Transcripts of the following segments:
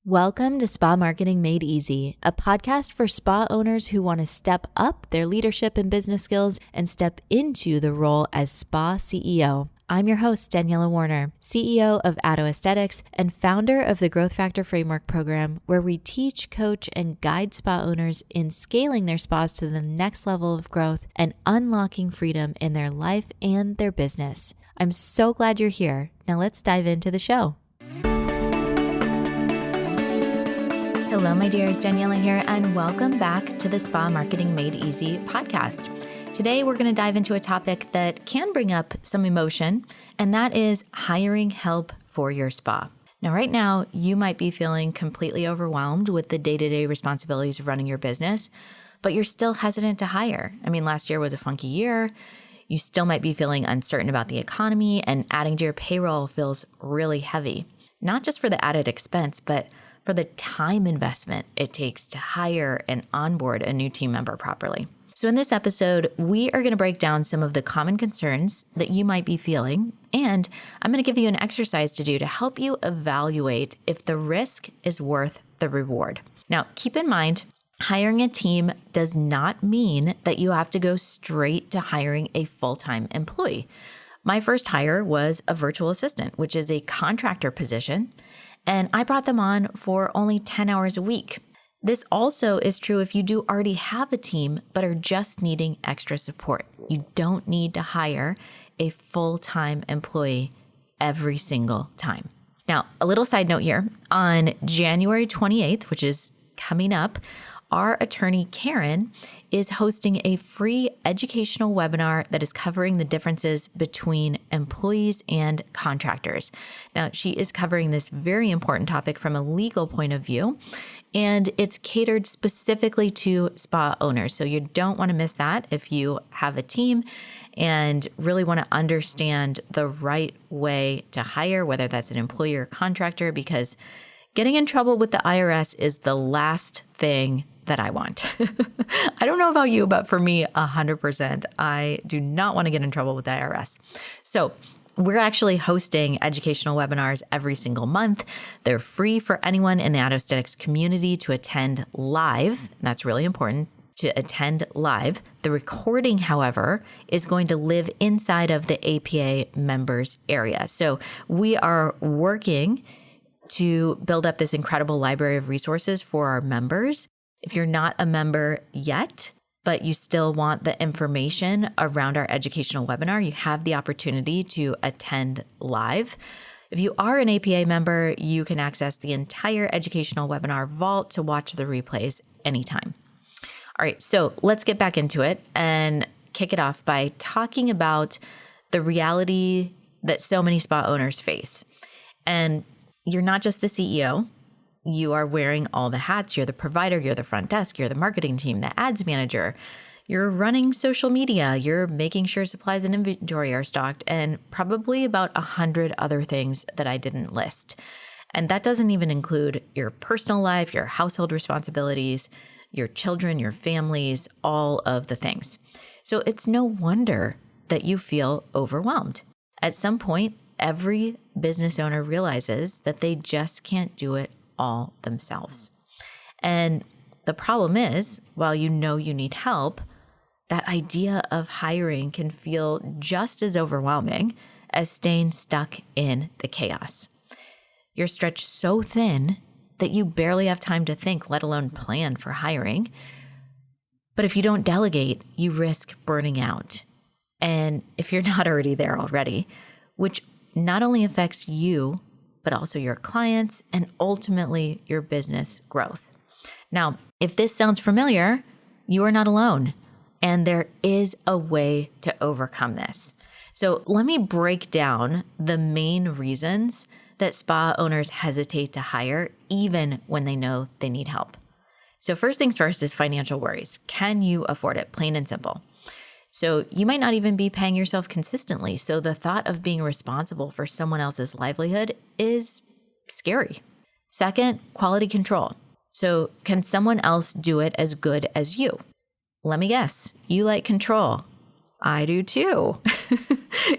Welcome to Spa Marketing Made Easy, a podcast for spa owners who want to step up their leadership and business skills and step into the role as spa CEO. I'm your host, Daniela Warner, CEO of Addo Aesthetics and founder of the Growth Factor Framework program, where we teach, coach, and guide spa owners in scaling their spas to the next level of growth and unlocking freedom in their life and their business. I'm so glad you're here. Now let's dive into the show. Hello, my dears, Daniela here, and welcome back to the Spa Marketing Made Easy podcast. Today, we're going to dive into a topic that can bring up some emotion, and that is hiring help for your spa. Now, right now, you might be feeling completely overwhelmed with the day-to-day responsibilities of running your business, but you're still hesitant to hire. I mean, last year was a funky year. You still might be feeling uncertain about the economy, and adding to your payroll feels really heavy. Not just for the added expense, but for the time investment it takes to hire and onboard a new team member properly. So in this episode, we are going to break down some of the common concerns that you might be feeling, and I'm going to give you an exercise to do to help you evaluate if the risk is worth the reward. Now, keep in mind, hiring a team does not mean that you have to go straight to hiring a full-time employee. My first hire was a virtual assistant, which is a contractor position, and I brought them on for only 10 hours a week. This also is true if you do already have a team, but are just needing extra support. You don't need to hire a full-time employee every single time. Now, a little side note here. On January 28th, which is coming up, our attorney, Karen, is hosting a free educational webinar that is covering the differences between employees and contractors. Now, she is covering this very important topic from a legal point of view, and it's catered specifically to spa owners. So you don't want to miss that if you have a team and really want to understand the right way to hire, whether that's an employee or contractor, because getting in trouble with the IRS is the last thing that I want. I don't know about you, but for me, 100%, I do not want to get in trouble with the IRS. So we're actually hosting educational webinars every single month. They're free for anyone in the Addo Aesthetics community to attend live. That's really important, to attend live. The recording, however, is going to live inside of the APA members area. So we are working to build up this incredible library of resources for our members. If you're not a member yet, but you still want the information around our educational webinar, you have the opportunity to attend live. If you are an APA member, you can access the entire educational webinar vault to watch the replays anytime. All right, so let's get back into it and kick it off by talking about the reality that so many spa owners face. And you're not just the CEO. You are wearing all the hats. You're the provider, you're the front desk, you're the marketing team, the ads manager. You're running social media. You're making sure supplies and inventory are stocked, and probably about 100 other things that I didn't list. And that doesn't even include your personal life, your household responsibilities, your children, your families, all of the things. So it's no wonder that you feel overwhelmed. At some point, every business owner realizes that they just can't do it all themselves. And the problem is, while you know you need help, that idea of hiring can feel just as overwhelming as staying stuck in the chaos. You're stretched so thin that you barely have time to think, let alone plan for hiring. But if you don't delegate, you risk burning out. And if you're not already there already, which not only affects you, but also your clients and ultimately your business growth. Now, if this sounds familiar, you are not alone, and there is a way to overcome this. So let me break down the main reasons that spa owners hesitate to hire even when they know they need help. So first things first is financial worries. Can you afford it? Plain and simple. So you might not even be paying yourself consistently. So the thought of being responsible for someone else's livelihood is scary. Second, quality control. So can someone else do it as good as you? Let me guess, you like control. I do too.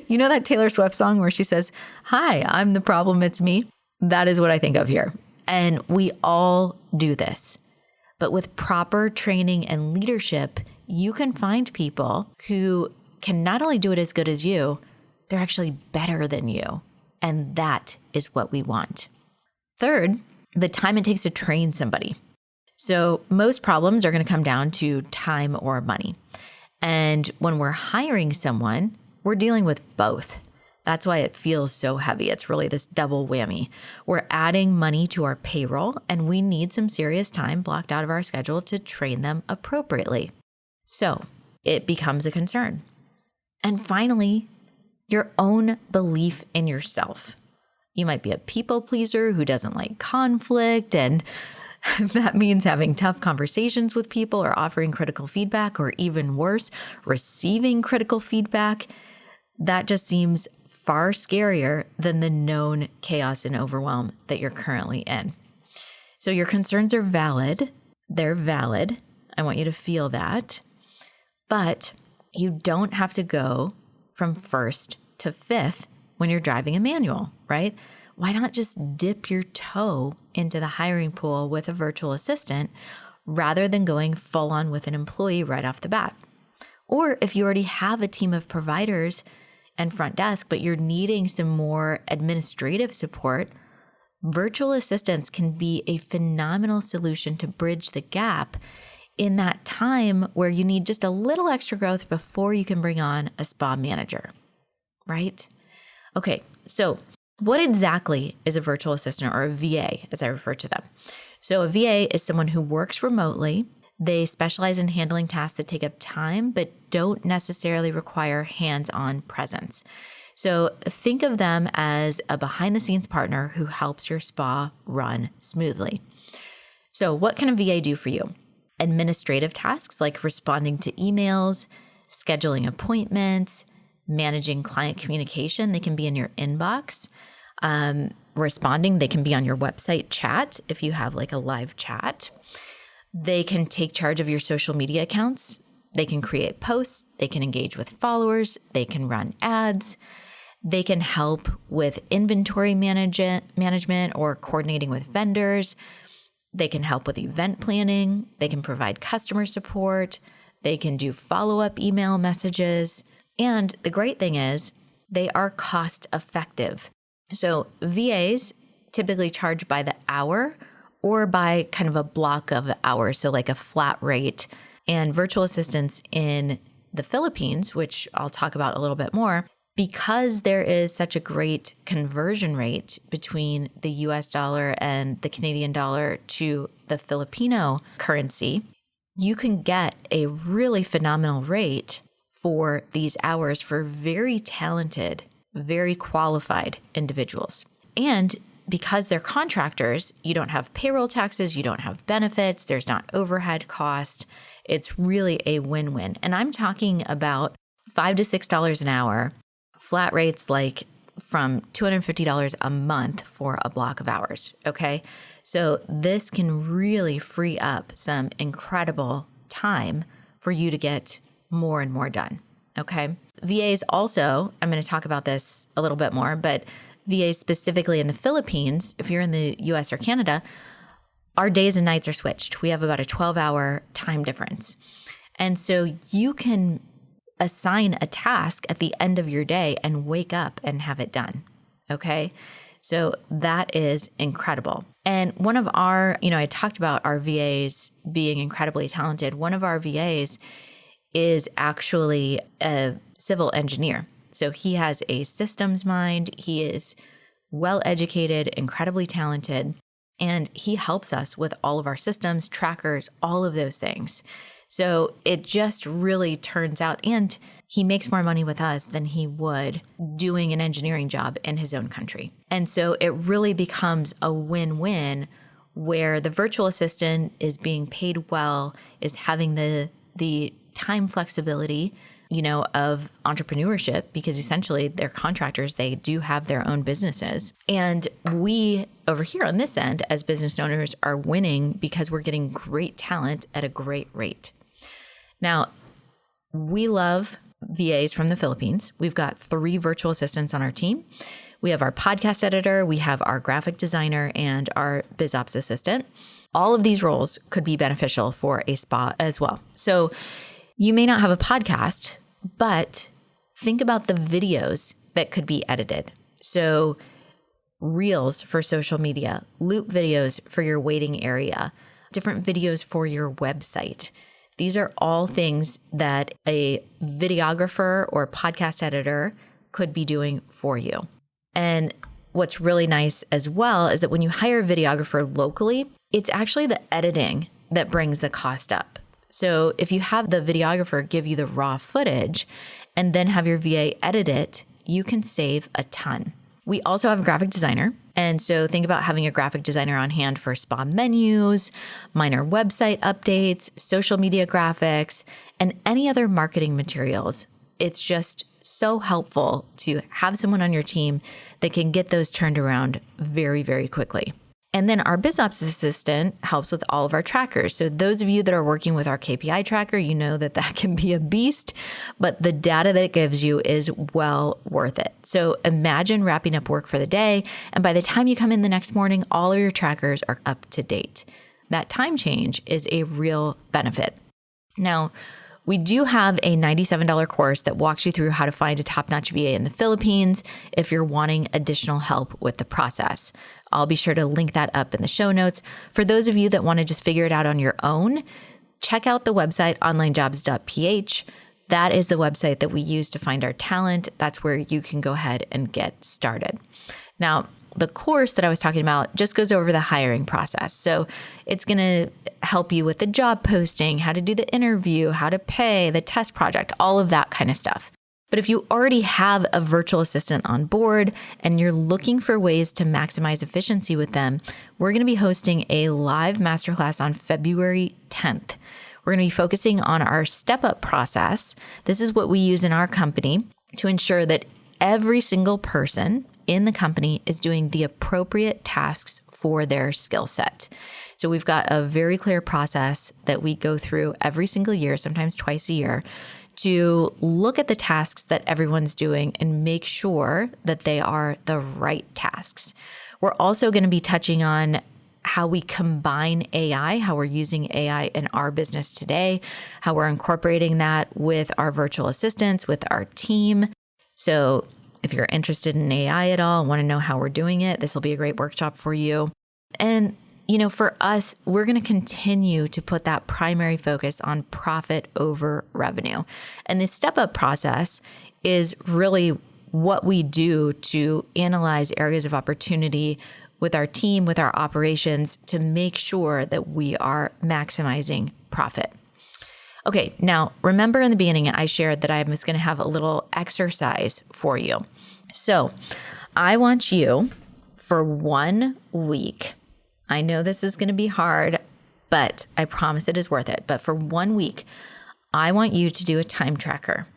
You know that Taylor Swift song where she says, "Hi, I'm the problem, it's me"? That is what I think of here. And we all do this. But with proper training and leadership, you can find people who can not only do it as good as you, they're actually better than you. And that is what we want. Third, the time it takes to train somebody. So most problems are going to come down to time or money. And when we're hiring someone, we're dealing with both. That's why it feels so heavy. It's really this double whammy. We're adding money to our payroll, and we need some serious time blocked out of our schedule to train them appropriately. So it becomes a concern. And finally, your own belief in yourself. You might be a people pleaser who doesn't like conflict, and that means having tough conversations with people or offering critical feedback, or even worse, receiving critical feedback. That just seems far scarier than the known chaos and overwhelm that you're currently in. So your concerns are valid. They're valid. I want you to feel that. But you don't have to go from first to fifth when you're driving a manual, right? Why not just dip your toe into the hiring pool with a virtual assistant rather than going full on with an employee right off the bat? Or if you already have a team of providers and front desk, but you're needing some more administrative support, virtual assistants can be a phenomenal solution to bridge the gap in that time where you need just a little extra growth before you can bring on a spa manager, right? Okay, so what exactly is a virtual assistant, or a VA, as I refer to them? So a VA is someone who works remotely. They specialize in handling tasks that take up time, but don't necessarily require hands-on presence. So think of them as a behind-the-scenes partner who helps your spa run smoothly. So what can a VA do for you? Administrative tasks like responding to emails, scheduling appointments, managing client communication. They can be in your inbox. Responding, they can be on your website chat if you have like a live chat. They can take charge of your social media accounts. They can create posts. They can engage with followers. They can run ads. They can help with inventory management or coordinating with vendors. They can help with event planning. They can provide customer support. They can do follow-up email messages. And the great thing is they are cost effective. So VAs typically charge by the hour or by kind of a block of hours, so like a flat rate. And virtual assistants in the Philippines, which I'll talk about a little bit more, because there is such a great conversion rate between the US dollar and the Canadian dollar to the Filipino currency, you can get a really phenomenal rate for these hours for very talented, very qualified individuals. And because they're contractors, you don't have payroll taxes, you don't have benefits, there's not overhead cost. It's really a win-win. And I'm talking about $5 to $6 an hour, flat rates like from $250 a month for a block of hours, okay? So this can really free up some incredible time for you to get more and more done, okay? VAs also, I'm going to talk about this a little bit more, but VAs specifically in the Philippines, if you're in the US or Canada, our days and nights are switched. We have about a 12-hour time difference. And so you can assign a task at the end of your day and wake up and have it done, okay? So that is incredible. And one of our, I talked about our VAs being incredibly talented. One of our VAs is actually a civil engineer. So he has a systems mind. He is well-educated, incredibly talented, and he helps us with all of our systems, trackers, all of those things. So it just really turns out, and he makes more money with us than he would doing an engineering job in his own country. And so it really becomes a win-win where the virtual assistant is being paid well, is having the time flexibility, of entrepreneurship, because essentially they're contractors. They do have their own businesses. And we over here on this end as business owners are winning because we're getting great talent at a great rate. Now, we love VAs from the Philippines. We've got 3 virtual assistants on our team. We have our podcast editor, we have our graphic designer, and our BizOps assistant. All of these roles could be beneficial for a spa as well. So you may not have a podcast, but think about the videos that could be edited. So reels for social media, loop videos for your waiting area, different videos for your website. These are all things that a videographer or podcast editor could be doing for you. And what's really nice as well is that when you hire a videographer locally, it's actually the editing that brings the cost up. So if you have the videographer give you the raw footage and then have your VA edit it, you can save a ton. We also have a graphic designer. And so think about having a graphic designer on hand for spa menus, minor website updates, social media graphics, and any other marketing materials. It's just so helpful to have someone on your team that can get those turned around very, very quickly. And then our BizOps assistant helps with all of our trackers. So those of you that are working with our KPI tracker, you know that can be a beast, but the data that it gives you is well worth it. So imagine wrapping up work for the day, and by the time you come in the next morning, all of your trackers are up to date. That time change is a real benefit. Now, we do have a $97 course that walks you through how to find a top-notch VA in the Philippines if you're wanting additional help with the process. I'll be sure to link that up in the show notes. For those of you that want to just figure it out on your own, check out the website onlinejobs.ph. That is the website that we use to find our talent. That's where you can go ahead and get started. Now, the course that I was talking about just goes over the hiring process. So it's going to help you with the job posting, how to do the interview, how to pay, the test project, all of that kind of stuff. But if you already have a virtual assistant on board and you're looking for ways to maximize efficiency with them, we're going to be hosting a live masterclass on February 10th. We're going to be focusing on our step-up process. This is what we use in our company to ensure that every single person in the company is doing the appropriate tasks for their skill set. So we've got a very clear process that we go through every single year, sometimes twice a year, to look at the tasks that everyone's doing and make sure that they are the right tasks. We're also going to be touching on how we combine AI, how we're using AI in our business today, how we're incorporating that with our virtual assistants, with our team. So if you're interested in AI at all, want to know how we're doing it, this will be a great workshop for you. And, for us, we're going to continue to put that primary focus on profit over revenue. And this step-up process is really what we do to analyze areas of opportunity with our team, with our operations, to make sure that we are maximizing profit. Okay, now remember in the beginning, I shared that I was going to have a little exercise for you. So I want you for 1 week, I know this is going to be hard, but I promise it is worth it. But for 1 week, I want you to do a time tracker.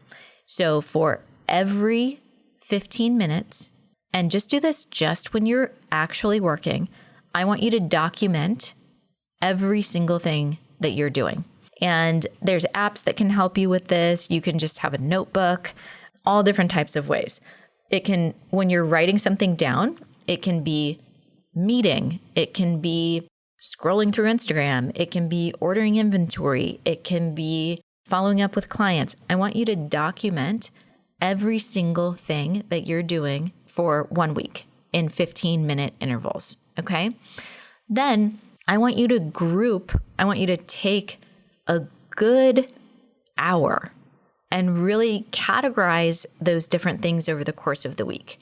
So for every 15 minutes, and just do this just when you're actually working, I want you to document every single thing that you're doing. And there's apps that can help you with this. You can just have a notebook, all different types of ways. It can, when you're writing something down, it can be meeting, it can be scrolling through Instagram, it can be ordering inventory, it can be following up with clients. I want you to document every single thing that you're doing for 1 week in 15-minute intervals, okay? Then I want you to take a good hour and really categorize those different things over the course of the week.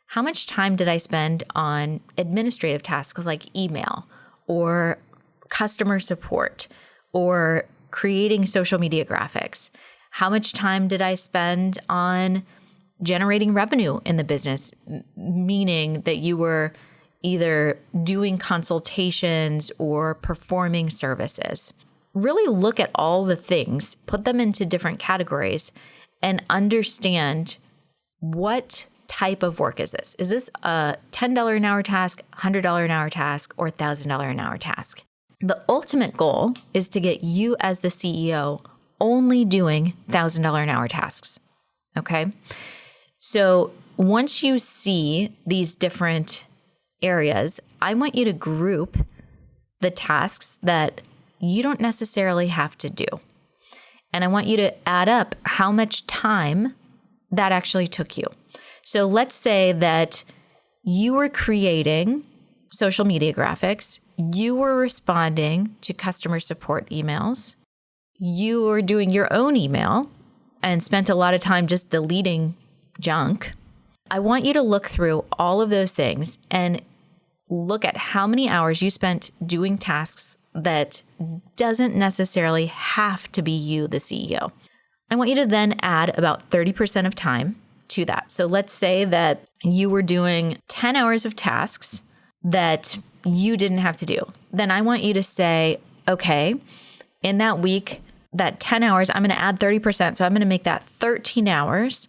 How much time did I spend on administrative tasks like email or customer support or creating social media graphics? How much time did I spend on generating revenue in the business, meaning that you were either doing consultations or performing services? Really look at all the things, put them into different categories, and understand what type of work is this? Is this a $10 an hour task, $100 an hour task, or $1,000 an hour task? The ultimate goal is to get you as the CEO only doing $1,000 an hour tasks, okay? So once you see these different areas, I want you to group the tasks that you don't necessarily have to do. And I want you to add up how much time that actually took you. So let's say that you were creating social media graphics, you were responding to customer support emails, you were doing your own email and spent a lot of time just deleting junk. I want you to look through all of those things and look at how many hours you spent doing tasks that doesn't necessarily have to be you, the CEO. I want you to then add about 30% of time to that. So let's say that you were doing 10 hours of tasks that you didn't have to do. Then I want you to say, okay, in that week, that 10 hours, I'm going to add 30%. So I'm going to make that 13 hours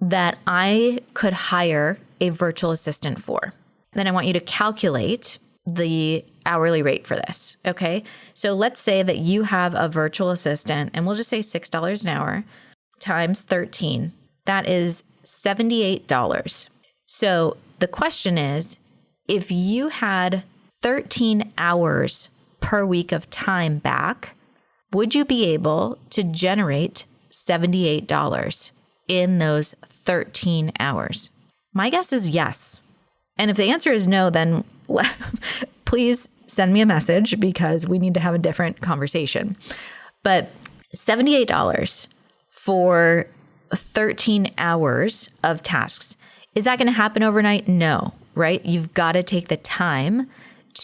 that I could hire a virtual assistant for. Then I want you to calculate the hourly rate for this. Okay. So let's say that you have a virtual assistant, and we'll just say $6 an hour times 13. That is $78. So the question is, if you had 13 hours per week of time back, would you be able to generate $78 in those 13 hours? My guess is yes. And if the answer is no, then please send me a message because we need to have a different conversation. But $78 for 13 hours of tasks, is that going to happen overnight? No, right? You've got to take the time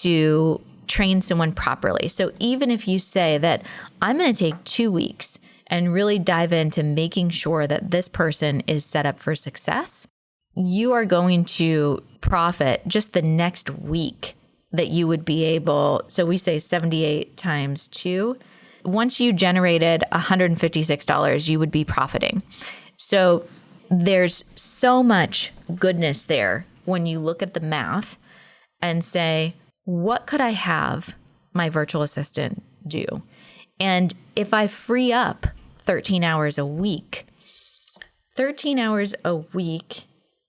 to train someone properly. So even if you say that I'm going to take 2 weeks and really dive into making sure that this person is set up for success, you are going to profit just the next week that you would be able. So we say 78 times 2. Once you generated $156, you would be profiting. So there's so much goodness there when you look at the math and say, what could I have my virtual assistant do? And if I free up 13 hours a week, 13 hours a week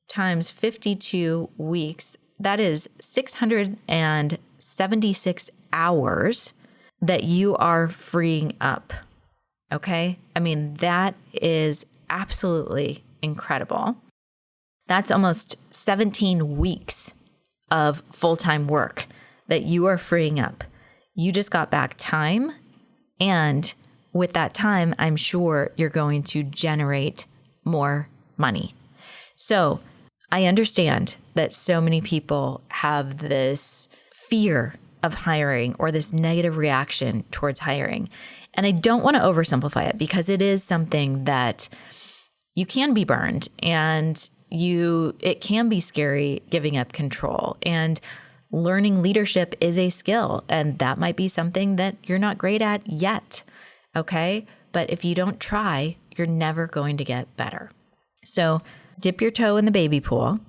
times 52 weeks, that is 676 hours that you are freeing up. Okay? I mean, that is absolutely incredible. That's almost 17 weeks of full-time work that you are freeing up. You just got back time, and with that time, I'm sure you're going to generate more money. So I understand that so many people have this fear of hiring or this negative reaction towards hiring. And I don't want to oversimplify it because it is something that you can be burned, and it can be scary giving up control, and learning leadership is a skill, and that might be something that you're not great at yet. Okay. But if you don't try, you're never going to get better. So dip your toe in the baby pool,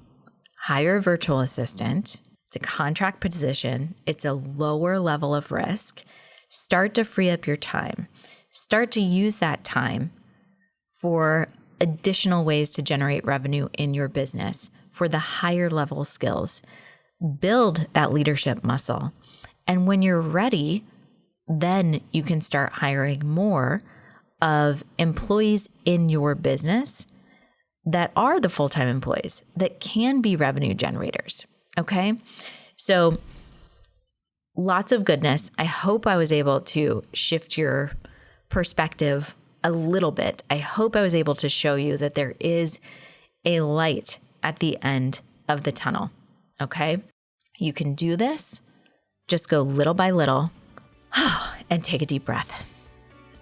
hire a virtual assistant. It's a contract position. It's a lower level of risk. Start to free up your time. Start to use that time for additional ways to generate revenue in your business, for the higher level skills. Build that leadership muscle. And when you're ready, then you can start hiring more of employees in your business that are the full-time employees that can be revenue generators. Okay. So lots of goodness. I hope I was able to shift your perspective a little bit. I hope I was able to show you that there is a light at the end of the tunnel. Okay. You can do this. Just go little by little and take a deep breath.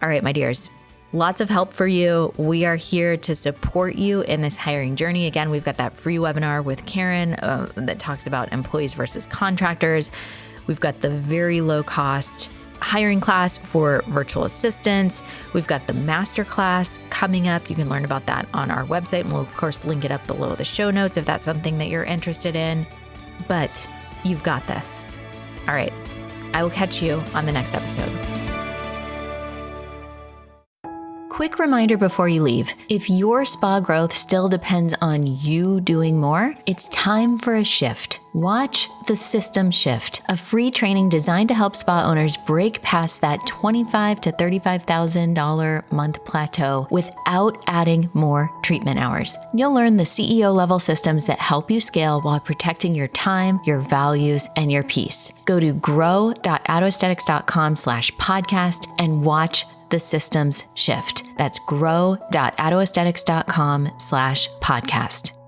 All right, my dears. Lots of help for you. We are here to support you in this hiring journey. Again, we've got that free webinar with Karen that talks about employees versus contractors. We've got the very low cost hiring class for virtual assistants. We've got the masterclass coming up. You can learn about that on our website. And we'll, of course, link it up below the show notes if that's something that you're interested in. But you've got this. All right. I will catch you on the next episode. quick reminder before you leave. If your spa growth still depends on you doing more, it's time for a shift. Watch The System Shift, a free training designed to help spa owners break past that $25,000 to $35,000 month plateau without adding more treatment hours. You'll learn the CEO level systems that help you scale while protecting your time, your values, and your peace. Go to grow.autoaesthetics.com/podcast and watch The Systems Shift. That's grow.autoaesthetics.com/podcast.